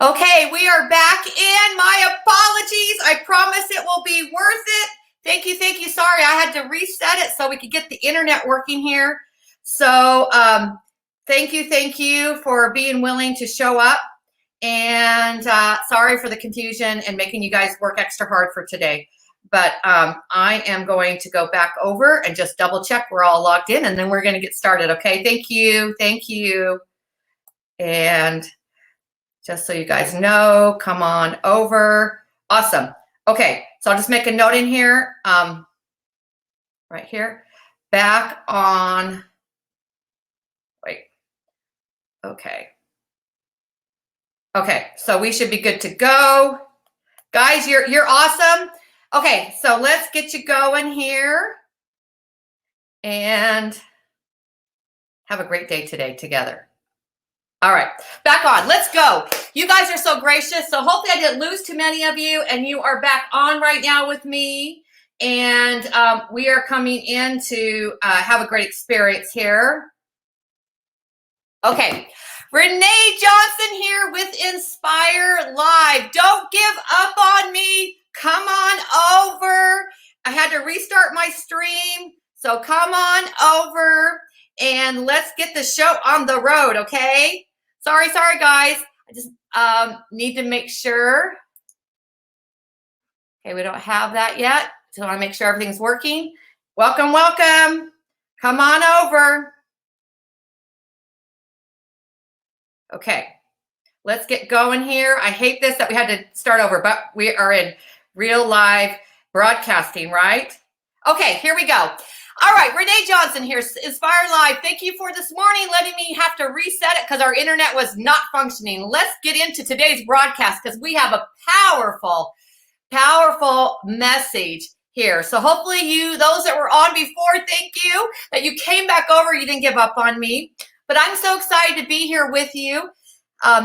Okay, we are back in. My apologies. I promise it will be worth it. Thank you, thank you. Sorry, I had to reset it so we could get the internet working here. So thank you for being willing to show up. And sorry for the confusion and making you guys work extra hard for today. But I am going to go back over and just double check we're all logged in, and then we're going to get started. Okay, thank you. And just so you guys know, come on over. Awesome. Okay, so I'll just make a note in here, right here, back on, wait, okay. Okay, so we should be good to go. Guys, you're awesome. Okay, so let's get you going here and have a great day today together. All right, back on. Let's go. You guys are so gracious. So hopefully I didn't lose too many of you, and you are back on right now with me. And we are coming in to have a great experience here. Okay, Renee Johnson here with Inspire Live. Don't give up on me. Come on over. I had to restart my stream, so come on over and let's get the show on the road, okay? Sorry, guys. I just need to make sure. Okay, we don't have that yet, so I want to make sure everything's working. Welcome, welcome. Come on over. Okay, let's get going here. I hate this that we had to start over, but we are in real live broadcasting, right? Okay, here we go. All right, Renee Johnson here, Inspire Live. Thank you for this morning letting me have to reset it because our internet was not functioning. Let's get into today's broadcast because we have a powerful, powerful message here. So hopefully those that were on before, thank you that you came back over. You didn't give up on me. But I'm so excited to be here with you.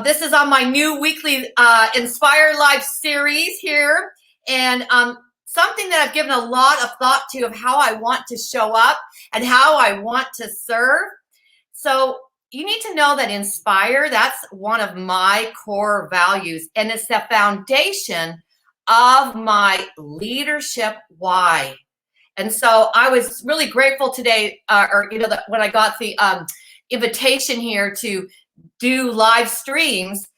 This is on my new weekly Inspire Live series here. And something that I've given a lot of thought to of how I want to show up and how I want to serve. So you need to know that Inspire, that's one of my core values. And it's the foundation of my leadership why. And so I was really grateful today, when I got the invitation here to do live streams,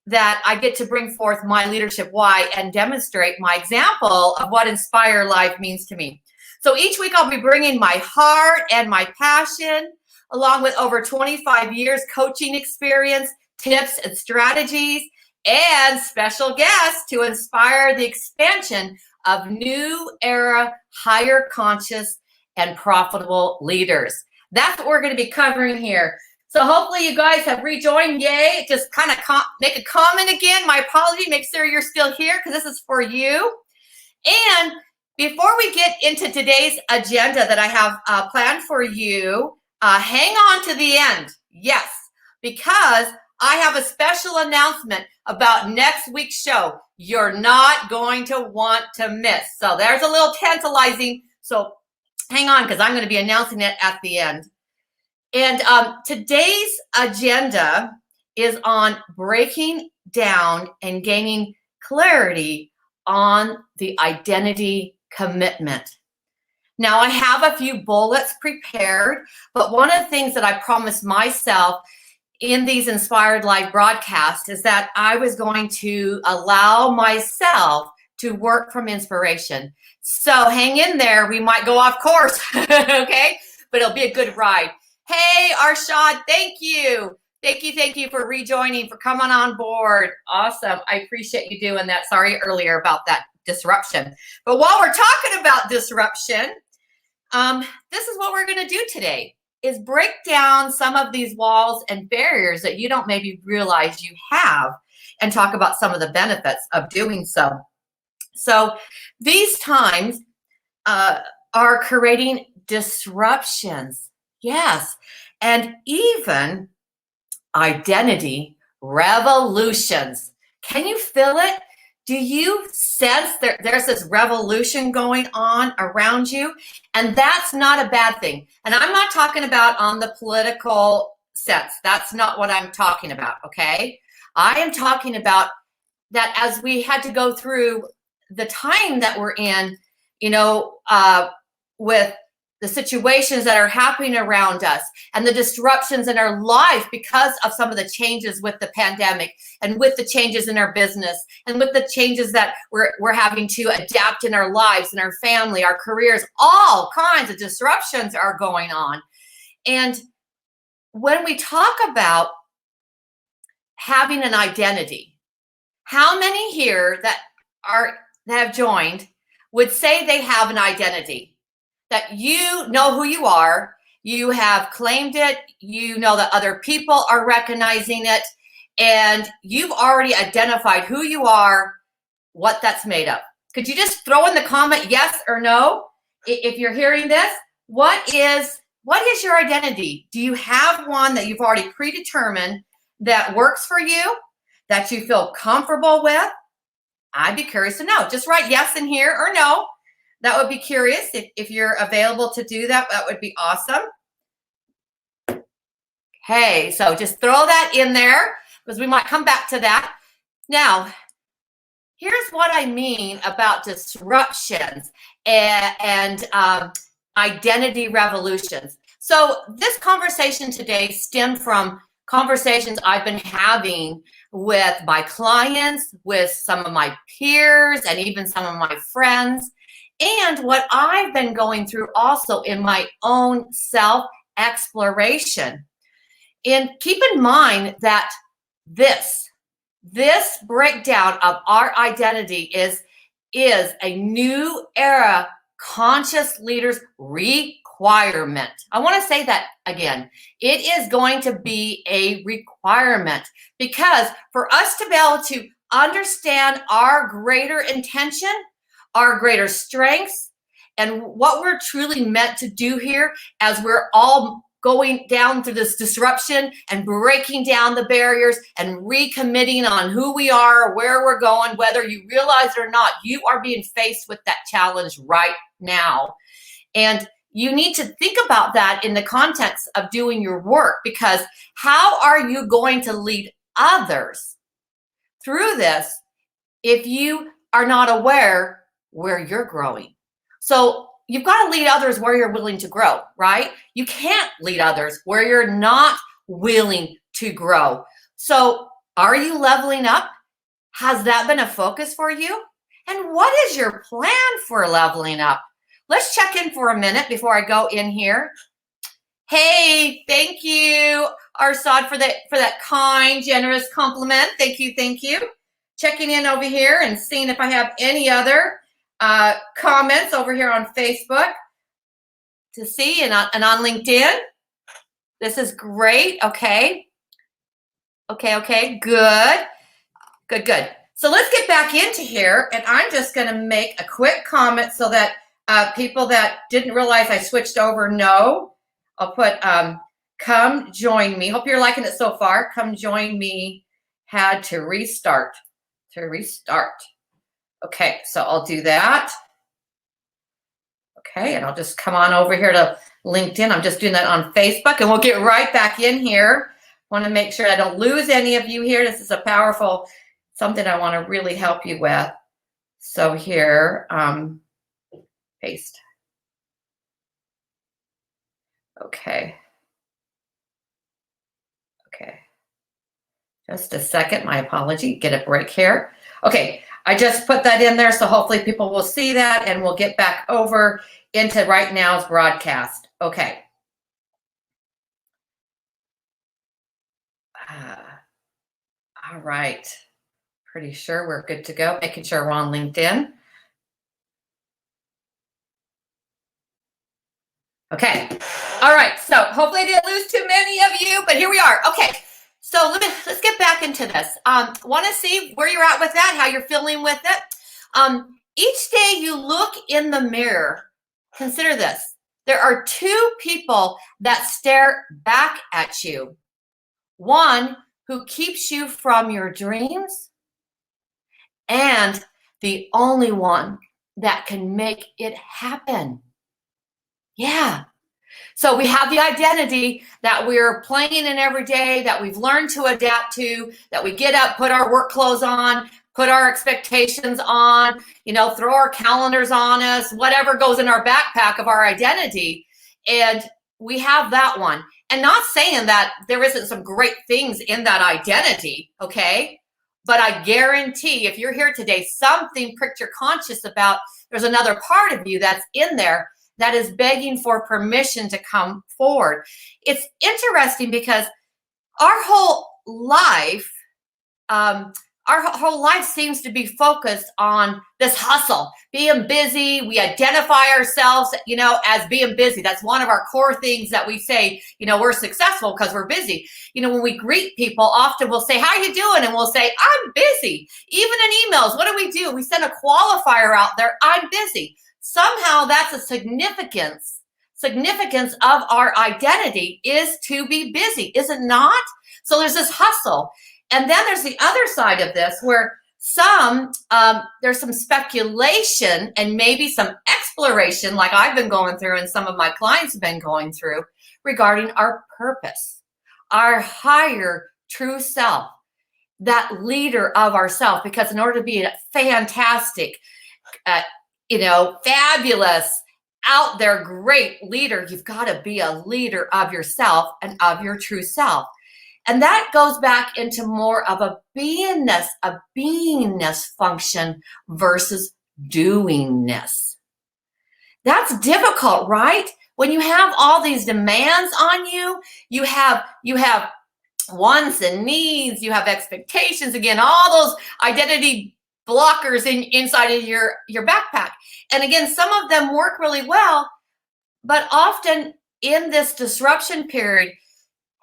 that I get to bring forth my leadership why and demonstrate my example of what Inspire Life means to me. So each week I'll be bringing my heart and my passion, along with over 25 years coaching experience, tips and strategies, and special guests to inspire the expansion of new era, higher conscious and profitable leaders. That's what we're going to be covering here. So hopefully you guys have rejoined. Yay. Just kind of make a comment again. My apology. Make sure you're still here because this is for you. And before we get into today's agenda that I have planned for you, hang on to the end. Yes, because I have a special announcement about next week's show. You're not going to want to miss. So there's a little tantalizing. So hang on because I'm going to be announcing it at the end. And today's agenda is on breaking down and gaining clarity on the identity commitment. Now, I have a few bullets prepared, but one of the things that I promised myself in these Inspired Live broadcasts is that I was going to allow myself to work from inspiration. So hang in there. We might go off course, okay? But it'll be a good ride. Hey, Arshad, thank you. Thank you for rejoining, for coming on board. Awesome. I appreciate you doing that. Sorry earlier about that disruption. But while we're talking about disruption, this is what we're going to do today, is break down some of these walls and barriers that you don't maybe realize you have and talk about some of the benefits of doing so. So these times are creating disruptions. Yes, and even identity revolutions. Can you feel it? Do you sense that there's this revolution going on around you? And that's not a bad thing. And I'm not talking about on the political sense. That's not what I'm talking about, okay? I am talking about that as we had to go through the time that we're in, with the situations that are happening around us and the disruptions in our life because of some of the changes with the pandemic and with the changes in our business and with the changes that we're having to adapt in our lives and our family, our careers, all kinds of disruptions are going on. And when we talk about having an identity, how many here that have joined would say they have an identity? That you know who you are, you have claimed it, you know that other people are recognizing it, and you've already identified who you are, what that's made of. Could you just throw in the comment yes or no if you're hearing this? What is your identity? Do you have one that you've already predetermined that works for you, that you feel comfortable with? I'd be curious to know. Just write yes in here or no. That would be curious. If you're available to do that, that would be awesome. Okay, so just throw that in there because we might come back to that. Now, here's what I mean about disruptions and identity revolutions. So this conversation today stemmed from conversations I've been having with my clients, with some of my peers, and even some of my friends, and what I've been going through also in my own self-exploration. And keep in mind that this breakdown of our identity is a new era conscious leaders requirement. I want to say that again. It is going to be a requirement because for us to be able to understand our greater intention, our greater strengths, and what we're truly meant to do here as we're all going down through this disruption and breaking down the barriers and recommitting on who we are, where we're going, whether you realize it or not, you are being faced with that challenge right now. And you need to think about that in the context of doing your work, because how are you going to lead others through this if you are not aware where you're growing? So you've got to lead others where you're willing to grow, right? You can't lead others where you're not willing to grow. So are you leveling up? Has that been a focus for you? And what is your plan for leveling up? Let's check in for a minute before I go in here. Hey, thank you, Arsad, for that kind, generous compliment. Thank you. Checking in over here and seeing if I have any other comments over here on Facebook to see and on LinkedIn. This is great. Okay, good. So let's get back into here, and I'm just going to make a quick comment so that people that didn't realize I switched over know. I'll put come join me. Hope you're liking it so far. Come join me. Had to restart. Okay, so I'll do that. Okay, and I'll just come on over here to LinkedIn. I'm just doing that on Facebook, and we'll get right back in here. Want to make sure I don't lose any of you here. This is a powerful something I want to really help you with. So here, paste. Okay. Just a second, my apology. Get a break here. Okay, I just put that in there, so hopefully people will see that, and we'll get back over into right now's broadcast. Okay. All right. Pretty sure we're good to go. Making sure we're on LinkedIn. Okay. All right. So hopefully I didn't lose too many of you, but here we are. Okay. So let's get back into this. Want to see where you're at with that, how you're feeling with it. Each day you look in the mirror, consider this. There are two people that stare back at you. One who keeps you from your dreams, and the only one that can make it happen. Yeah. So we have the identity that we're playing in every day, that we've learned to adapt to, that we get up, put our work clothes on, put our expectations on, throw our calendars on us, whatever goes in our backpack of our identity. And we have that one. And not saying that there isn't some great things in that identity, okay? But I guarantee if you're here today, something pricked your conscience about there's another part of you that's in there that is begging for permission to come forward. It's interesting because our whole life, seems to be focused on this hustle, being busy. We identify ourselves, as being busy. That's one of our core things that we say, we're successful because we're busy. When we greet people, often we'll say, how you doing? And we'll say, I'm busy. Even in emails, what do? We send a qualifier out there, I'm busy. Somehow that's a significance of our identity is to be busy, is it not? So there's this hustle. And then there's the other side of this where there's some speculation and maybe some exploration, like I've been going through and some of my clients have been going through, regarding our purpose, our higher true self, that leader of ourself. Because in order to be a fantastic, fabulous, out there, great leader, you've got to be a leader of yourself and of your true self. And that goes back into more of a beingness function versus doingness. That's difficult, right? When you have all these demands on you, you have wants and needs, you have expectations, again, all those identity blockers inside of your backpack. And again, some of them work really well, but often in this disruption period,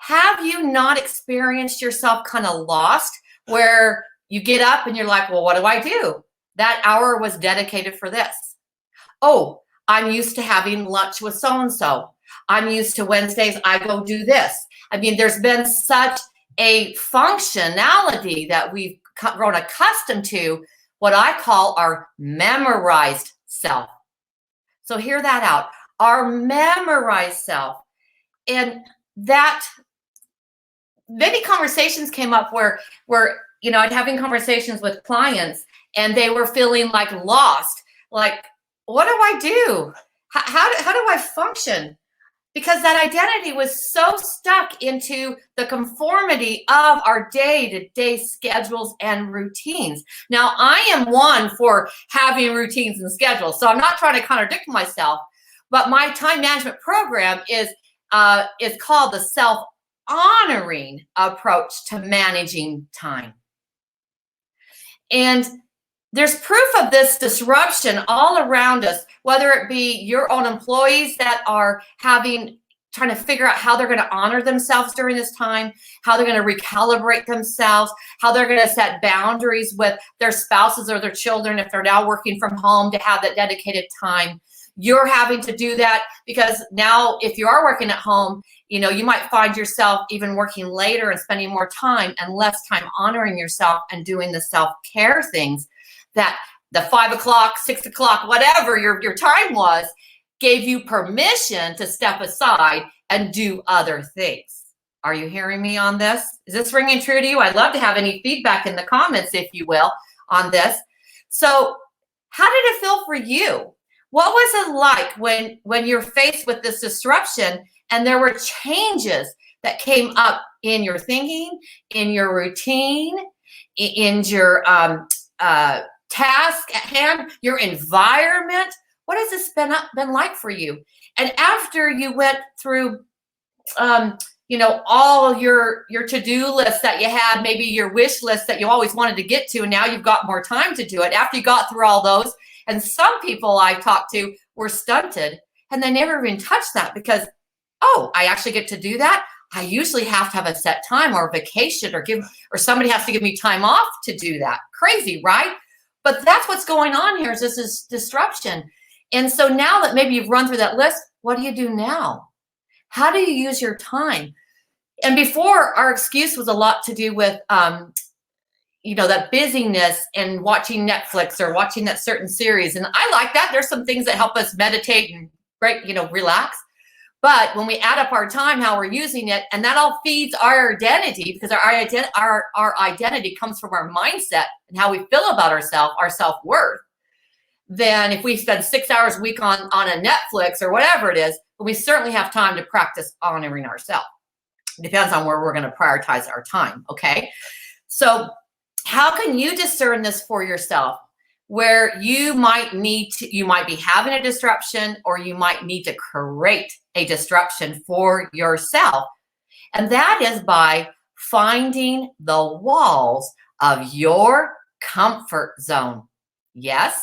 have you not experienced yourself kind of lost, where you get up and you're like, well, what do I do? That hour was dedicated for this. Oh, I'm used to having lunch with so-and-so. I'm used to Wednesdays, I go do this. I mean, there's been such a functionality that we've grown accustomed to, what I call our memorized self. So hear that out, our memorized self. And that many conversations came up where I'd having conversations with clients and they were feeling like lost, like, what do I do? How do I function? Because that identity was so stuck into the conformity of our day-to-day schedules and routines. Now, I am one for having routines and schedules, so I'm not trying to contradict myself, but my time management program is called the self-honoring approach to managing time. And there's proof of this disruption all around us, whether it be your own employees that are trying to figure out how they're going to honor themselves during this time, how they're going to recalibrate themselves, how they're going to set boundaries with their spouses or their children if they're now working from home to have that dedicated time. You're having to do that because now if you are working at home, you might find yourself even working later and spending more time and less time honoring yourself and doing the self-care things that the 5 o'clock, 6 o'clock, whatever your time was, gave you permission to step aside and do other things. Are you hearing me on this? Is this ringing true to you? I'd love to have any feedback in the comments, if you will, on this. So how did it feel for you? What was it like when you're faced with this disruption and there were changes that came up in your thinking, in your routine, in your task at hand, your environment? What has this been like for you? And after you went through, all your to-do lists that you had, maybe your wish list that you always wanted to get to, and now you've got more time to do it. After you got through all those, and some people I talked to were stunted, and they never even touched that because, oh, I actually get to do that? I usually have to have a set time or a vacation or somebody has to give me time off to do that. Crazy, right? But that's what's going on here, is this is disruption. And so now that maybe you've run through that list, what do you do now? How do you use your time? And before, our excuse was a lot to do with, that busyness and watching Netflix or watching that certain series. And I like that. There's some things that help us meditate and relax. But when we add up our time, how we're using it, and that all feeds our identity, because our identity comes from our mindset and how we feel about ourselves, our self-worth. Then if we spend 6 hours a week on a Netflix or whatever it is, we certainly have time to practice honoring ourselves. It depends on where we're going to prioritize our time, okay? So how can you discern this for yourself? Where you might be having a disruption, or you might need to create a disruption for yourself. And that is by finding the walls of your comfort zone. Yes.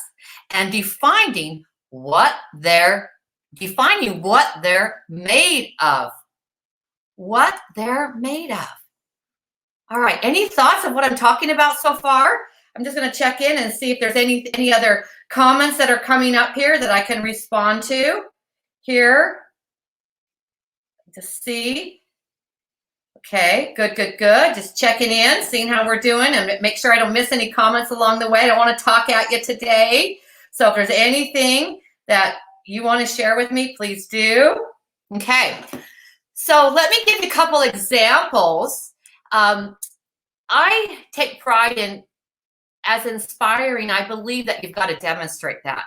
And defining what they're made of. What they're made of. All right. Any thoughts of what I'm talking about so far? I'm just going to check in and see if there's any other comments that are coming up here that I can respond to here. To see. Okay, good. Just checking in, seeing how we're doing, and make sure I don't miss any comments along the way. I don't want to talk at you today. So if there's anything that you want to share with me, please do. Okay, so let me give you a couple examples. I take pride in, as inspiring, I believe that you've got to demonstrate that.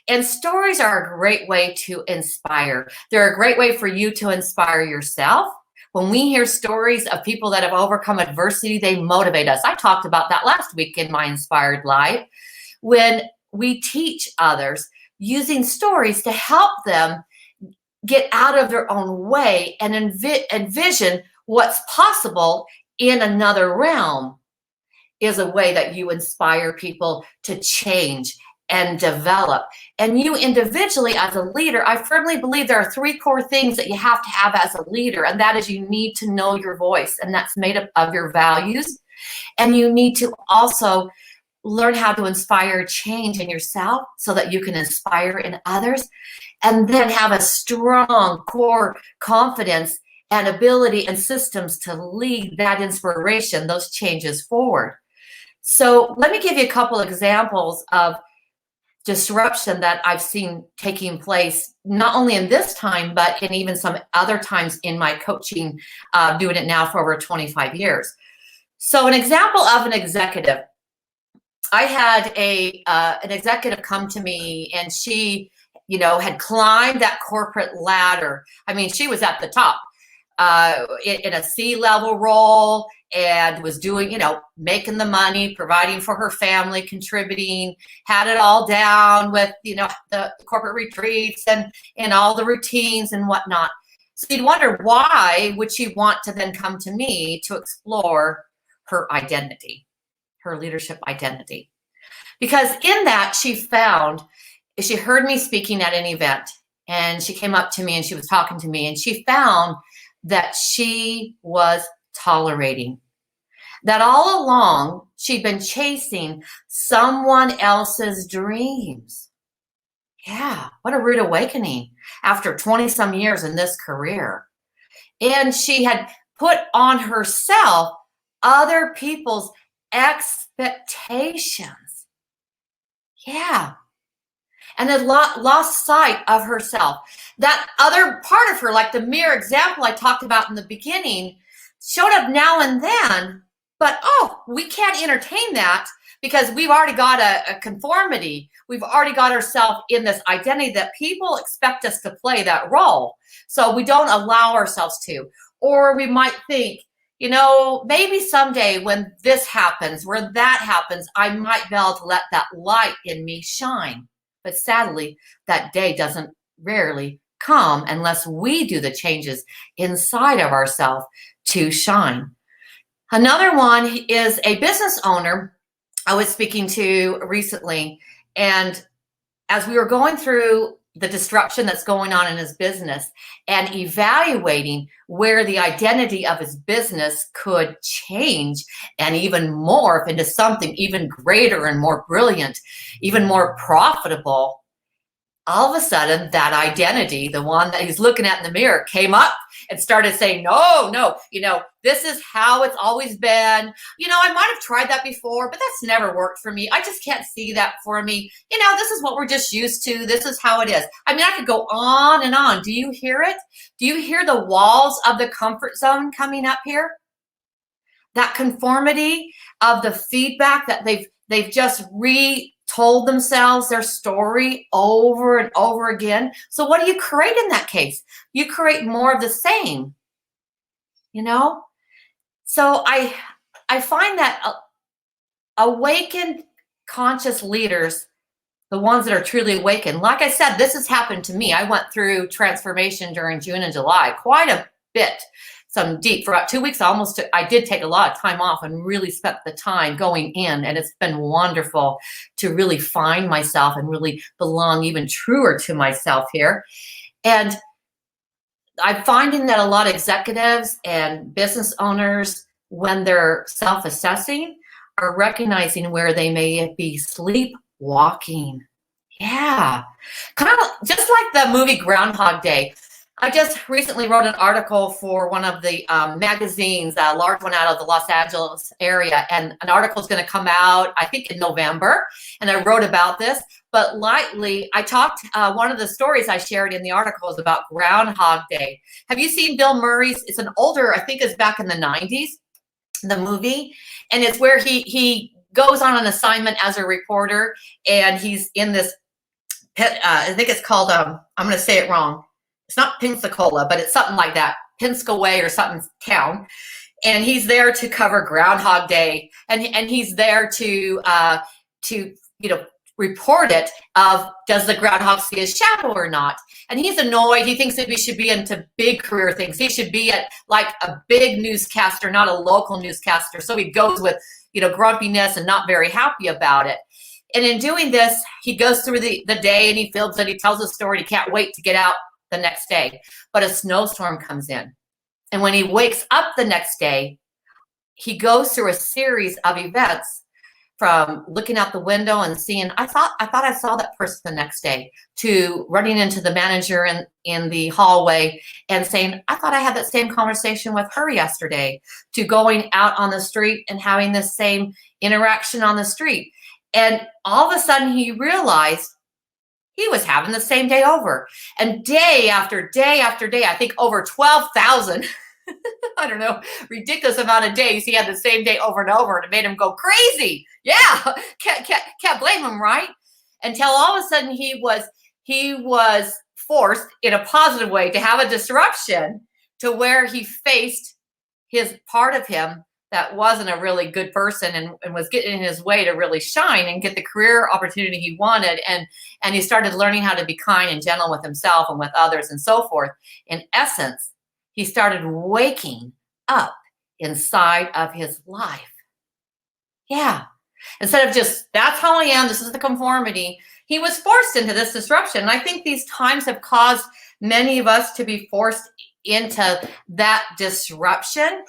And stories are a great way to inspire. They're a great way for you to inspire yourself. When we hear stories of people that have overcome adversity, they motivate us. I talked about that last week in my Inspired Life. When we teach others using stories to help them get out of their own way and envision what's possible in another realm, is a way that you inspire people to change and develop. And you individually as a leader, I firmly believe there are 3 core things that you have to have as a leader. And that is, you need to know your voice, and that's made up of your values. And you need to also learn how to inspire change in yourself so that you can inspire in others. And then have a strong core confidence and ability and systems to lead that inspiration, those changes forward. So let me give you a couple examples of disruption that I've seen taking place, not only in this time, but in even some other times in my coaching, doing it now for over 25 years. So an example of an executive, I had an executive come to me, and she, had climbed that corporate ladder. I mean, she was at the top in a C-level role, and was doing, making the money, providing for her family, contributing, had it all down with, the corporate retreats and all the routines and whatnot. So you'd wonder, why would she want to then come to me to explore her identity, her leadership identity? Because in that she heard me speaking at an event, and she came up to me and she was talking to me, and she found that she was tolerating. That all along, she'd been chasing someone else's dreams. Yeah, what a rude awakening after 20-some years in this career. And she had put on herself other people's expectations. Yeah. And had lost sight of herself. That other part of her, like the mere example I talked about in the beginning, showed up now and then. But, we can't entertain that because we've already got a conformity. We've already got ourselves in this identity that people expect us to play that role. So we don't allow ourselves to. Or we might think, maybe someday when this happens, where that happens, I might be able to let that light in me shine. But sadly, that day doesn't rarely come unless we do the changes inside of ourselves to shine. Another one is a business owner I was speaking to recently. And as we were going through the disruption that's going on in his business and evaluating where the identity of his business could change and even morph into something even greater and more brilliant, even more profitable, all of a sudden that identity, the one that he's looking at in the mirror, came up, and started saying, no, no, this is how it's always been. I might have tried that before, but that's never worked for me. I just can't see that for me. This is what we're just used to. This is how it is. I could go on and on. Do you hear it? Do you hear the walls of the comfort zone coming up here? That conformity of the feedback that they've just retold themselves their story over and over again. So what do you create in that case? You create more of the same, So I find that awakened conscious leaders, the ones that are truly awakened, like I said, this has happened to me. I went through transformation during June and July, quite a bit. Some deep, for about 2 weeks, I did take a lot of time off and really spent the time going in. And it's been wonderful to really find myself and really belong even truer to myself here. And I'm finding that a lot of executives and business owners, when they're self-assessing, are recognizing where they may be sleepwalking. Yeah, kind of just like the movie Groundhog Day. I just recently wrote an article for one of the magazines, a large one out of the Los Angeles area, and an article is going to come out, I think, in November, and I wrote about this. But lightly, I talked, one of the stories I shared in the article is about Groundhog Day. Have you seen Bill Murray's? It's an older, I think it's back in the 90s, the movie, and it's where he goes on an assignment as a reporter, and he's in this, I think it's called, I'm going to say it wrong. It's not Pensacola, but it's something like that, Piscataway or something town. And he's there to cover Groundhog Day, and he's there to report it of, does the groundhog see his shadow or not? And he's annoyed. He thinks that we should be into big career things. He should be at like a big newscaster, not a local newscaster. So he goes with grumpiness and not very happy about it. And in doing this, he goes through the day and he films it. He tells a story. He can't wait to get out the next day, but a snowstorm comes in. And when he wakes up the next day, he goes through a series of events, from looking out the window and seeing, I thought I saw that person the next day, to running into the manager in the hallway and saying, I thought I had that same conversation with her yesterday, to going out on the street and having the same interaction on the street. And all of a sudden he realized he was having the same day over. And day after day after day, I think over 12,000, I don't know, ridiculous amount of days, he had the same day over and over, and it made him go crazy. Yeah, can't blame him, right? Until all of a sudden he was forced, in a positive way, to have a disruption, to where he faced his part of him that wasn't a really good person and was getting in his way to really shine and get the career opportunity he wanted. And he started learning how to be kind and gentle with himself and with others and so forth. In essence, he started waking up inside of his life. Yeah. Instead of just, that's how I am, this is the conformity, he was forced into this disruption. And I think these times have caused many of us to be forced into that disruption.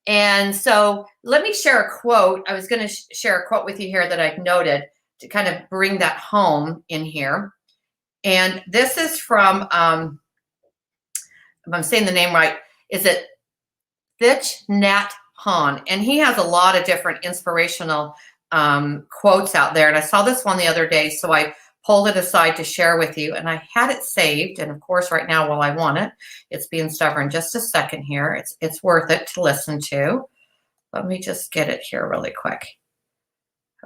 And so let me share a quote. I was going to share a quote with you here that I've noted to kind of bring that home in here. And this is from, if I'm saying the name right, is it Thich Nhat Hanh? And he has a lot of different inspirational quotes out there. And I saw this one the other day, so I pulled it aside to share with you. And I had it saved. And of course, right now, while I want it, it's being stubborn. Just a second here. It's worth it to listen to. Let me just get it here really quick.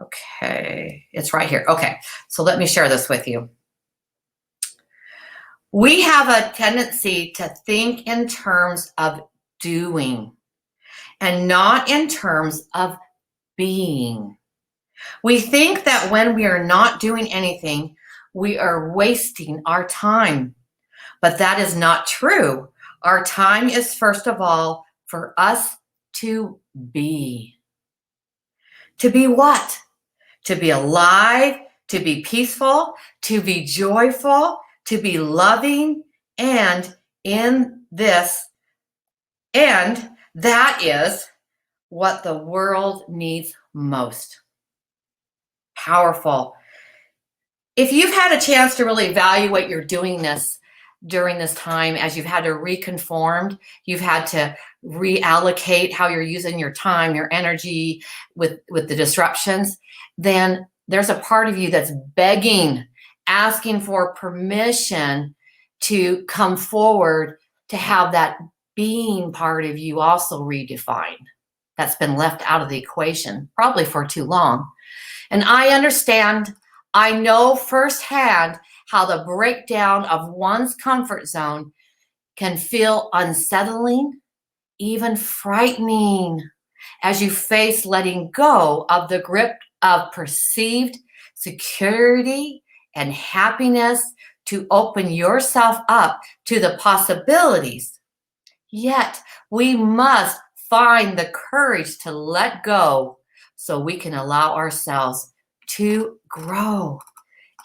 Okay, it's right here. Okay, so let me share this with you. We have a tendency to think in terms of doing and not in terms of being. We think that when we are not doing anything, we are wasting our time. But that is not true. Our time is, first of all, for us to be. To be what? To be alive, to be peaceful, to be joyful, to be loving, and in this, and that is what the world needs most. Powerful. If you've had a chance to really evaluate your doingness, during this time as you've had to reconform, you've had to reallocate how you're using your time, your energy with the disruptions, then there's a part of you that's begging, asking for permission to come forward, to have that being part of you also redefined. That's been left out of the equation, probably for too long. And I understand, I know firsthand how the breakdown of one's comfort zone can feel unsettling, even frightening, as you face letting go of the grip of perceived security and happiness to open yourself up to the possibilities. Yet we must find the courage to let go so we can allow ourselves to grow.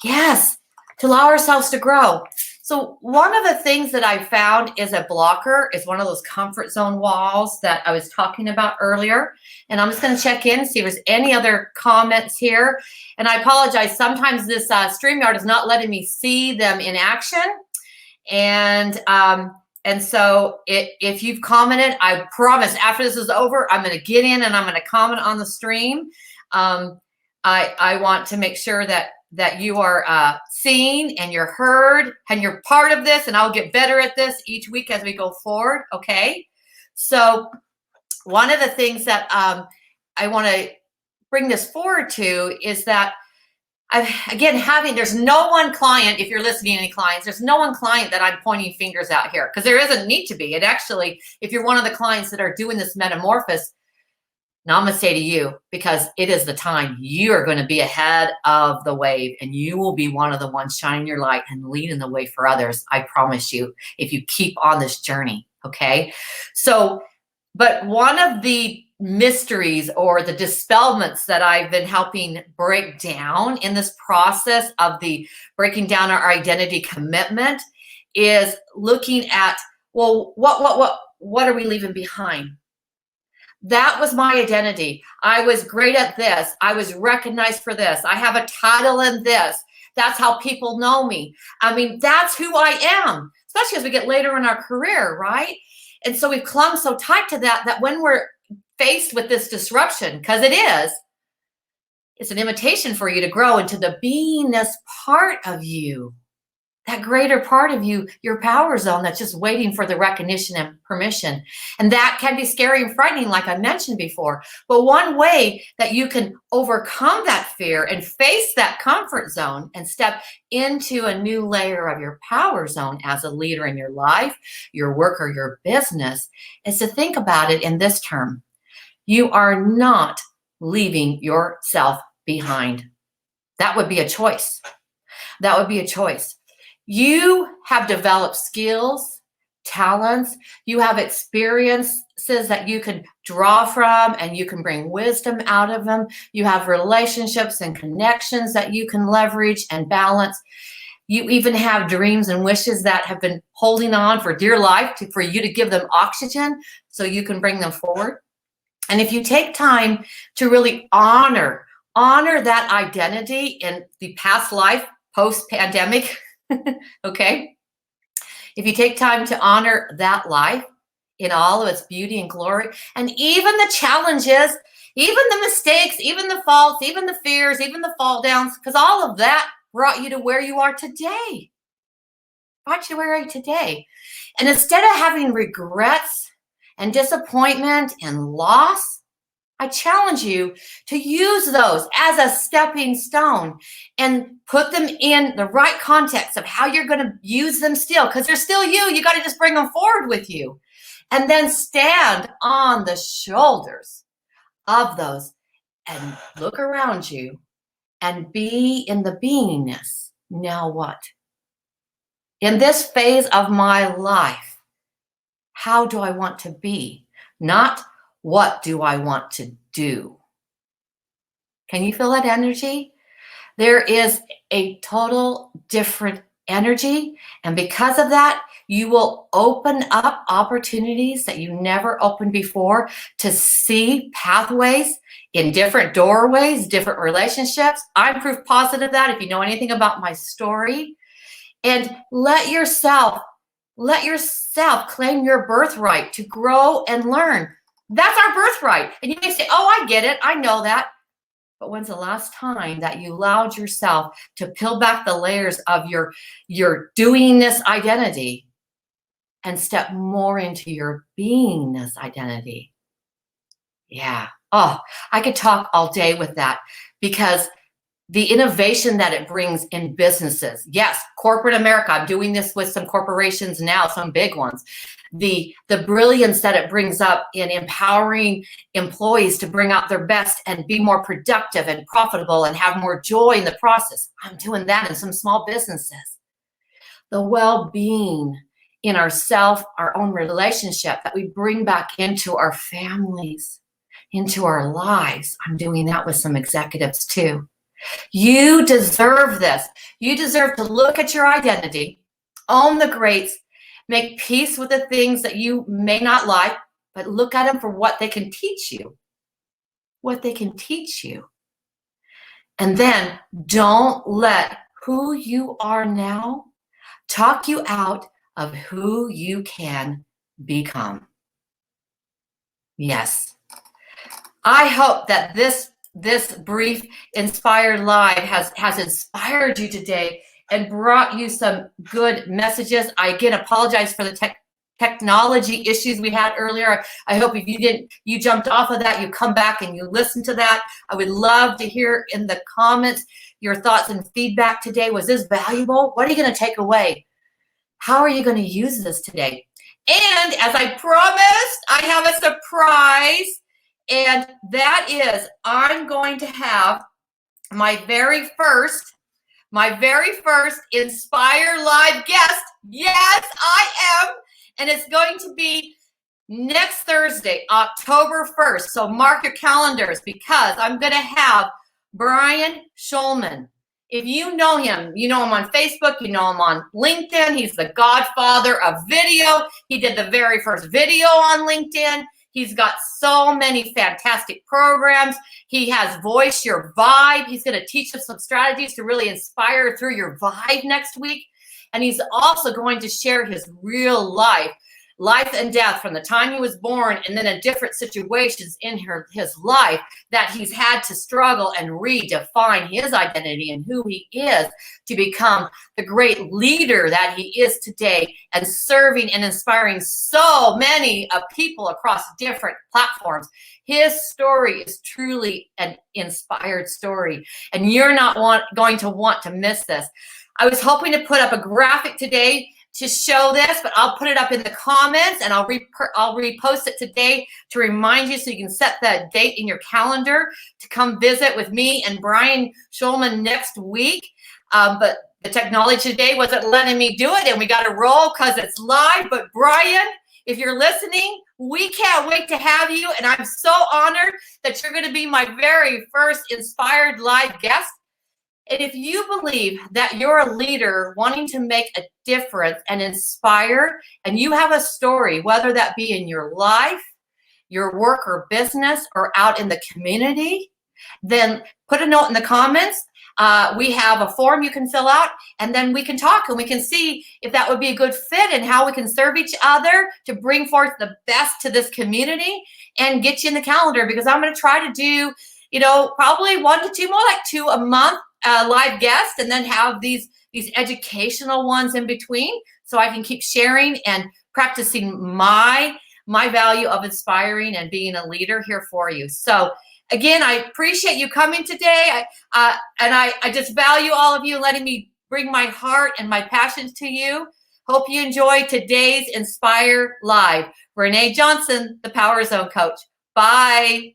Yes, to allow ourselves to grow. So one of the things that I found is a blocker is one of those comfort zone walls that I was talking about earlier. And I'm just going to check in, see if there's any other comments here. And I apologize. Sometimes this StreamYard is not letting me see them in action. And so if you've commented, I promise after this is over, I'm going to get in and I'm going to comment on the stream. I want to make sure that you are seen and you're heard and you're part of this, and I'll get better at this each week as we go forward. Okay. So one of the things that I want to bring this forward to is that there's no one client, if you're listening to any clients, there's no one client that I'm pointing fingers out here, because there doesn't need to be. It actually, if you're one of the clients that are doing this metamorphosis, namaste to you, because it is the time you are going to be ahead of the wave, and you will be one of the ones shining your light and leading the way for others. I promise you, if you keep on this journey. Okay. So, but one of the mysteries or the dispelments that I've been helping break down in this process of the breaking down our identity commitment is looking at, well, what are we leaving behind? That was my identity. I was great at this. I was recognized for this. I have a title in this. That's how people know me. I mean, that's who I am, especially as we get later in our career, right? And so we've clung so tight to that when we're faced with this disruption, because it's an invitation for you to grow into the beingness part of you, that greater part of you, your power zone that's just waiting for the recognition and permission. And that can be scary and frightening, like I mentioned before. But one way that you can overcome that fear and face that comfort zone and step into a new layer of your power zone as a leader in your life, your work, or your business is to think about it in this term. You are not leaving yourself behind. That would be a choice. That would be a choice. You have developed skills, talents, you have experiences that you can draw from, and you can bring wisdom out of them. You have relationships and connections that you can leverage and balance. You even have dreams and wishes that have been holding on for dear life for you to give them oxygen so you can bring them forward. And if you take time to really honor that identity in the past life, post-pandemic, okay? If you take time to honor that life in all of its beauty and glory, and even the challenges, even the mistakes, even the faults, even the fears, even the fall downs, because all of that brought you to where you are today. Brought you where you are today. And instead of having regrets and disappointment and loss, I challenge you to use those as a stepping stone and put them in the right context of how you're going to use them still, because they're still you. You got to just bring them forward with you. And then stand on the shoulders of those and look around you and be in the beingness. Now what? In this phase of my life, how do I want to be? Not what do I want to do? Can you feel that energy? There is a total different energy. And because of that, you will open up opportunities that you never opened before to see pathways in different doorways, different relationships. I'm proof positive of that if you know anything about my story. And let yourself Let yourself claim your birthright to grow and learn. That's our birthright. And you may say, oh, I get it. I know that. But when's the last time that you allowed yourself to peel back the layers of your doingness identity and step more into your beingness identity? Yeah. Oh, I could talk all day with that, because the innovation that it brings in businesses. Yes, corporate America. I'm doing this with some corporations now, some big ones. The brilliance that it brings up in empowering employees to bring out their best and be more productive and profitable and have more joy in the process. I'm doing that in some small businesses. The well-being in ourself, our own relationship that we bring back into our families, into our lives. I'm doing that with some executives too. You deserve this. You deserve to look at your identity, own the greats, make peace with the things that you may not like, but look at them for what they can teach you. What they can teach you. And then don't let who you are now talk you out of who you can become. Yes. I hope that this brief Inspired Live has inspired you today and brought you some good messages. I again apologize for the technology issues we had earlier. I hope if you jumped off of that, you come back and you listen to that. I would love to hear in the comments your thoughts and feedback today. Was this valuable? What are you going to take away? How are you going to use this today? And as I promised, I have a surprise. And that is, I'm going to have my very first Inspire Live guest. Yes, I am. And it's going to be next Thursday, October 1st. So mark your calendars, because I'm going to have Brian Schulman. If you know him on Facebook, you know him on LinkedIn. He's the godfather of video. He did the very first video on LinkedIn. He's got so many fantastic programs. He has Voice Your Vibe. He's going to teach us some strategies to really inspire through your vibe next week. And he's also going to share his real life and death from the time he was born, and then in different situations in his life that he's had to struggle and redefine his identity and who he is to become the great leader that he is today, and serving and inspiring so many people across different platforms. His story is truly an inspired story, and you're not going to want to miss this. I was hoping to put up a graphic today to show this, but I'll put it up in the comments, and I'll repost it today to remind you, so you can set that date in your calendar to come visit with me and Brian Schulman next week. But the technology today wasn't letting me do it, and we got to roll because it's live. But Brian, if you're listening, we can't wait to have you, and I'm so honored that you're going to be my very first Inspired Live guest. And if you believe that you're a leader wanting to make a difference and inspire, and you have a story, whether that be in your life, your work or business, or out in the community, then put a note in the comments. We have a form you can fill out, and then we can talk and we can see if that would be a good fit and how we can serve each other to bring forth the best to this community and get you in the calendar, because I'm going to try to do, probably 1 to 2 more, like 2 a month. Live guests, and then have these educational ones in between, so I can keep sharing and practicing my value of inspiring and being a leader here for you. So again, I appreciate you coming today. I just value all of you letting me bring my heart and my passions to you. Hope you enjoyed today's Inspire Live. Renee Johnson, the Power Zone Coach. Bye.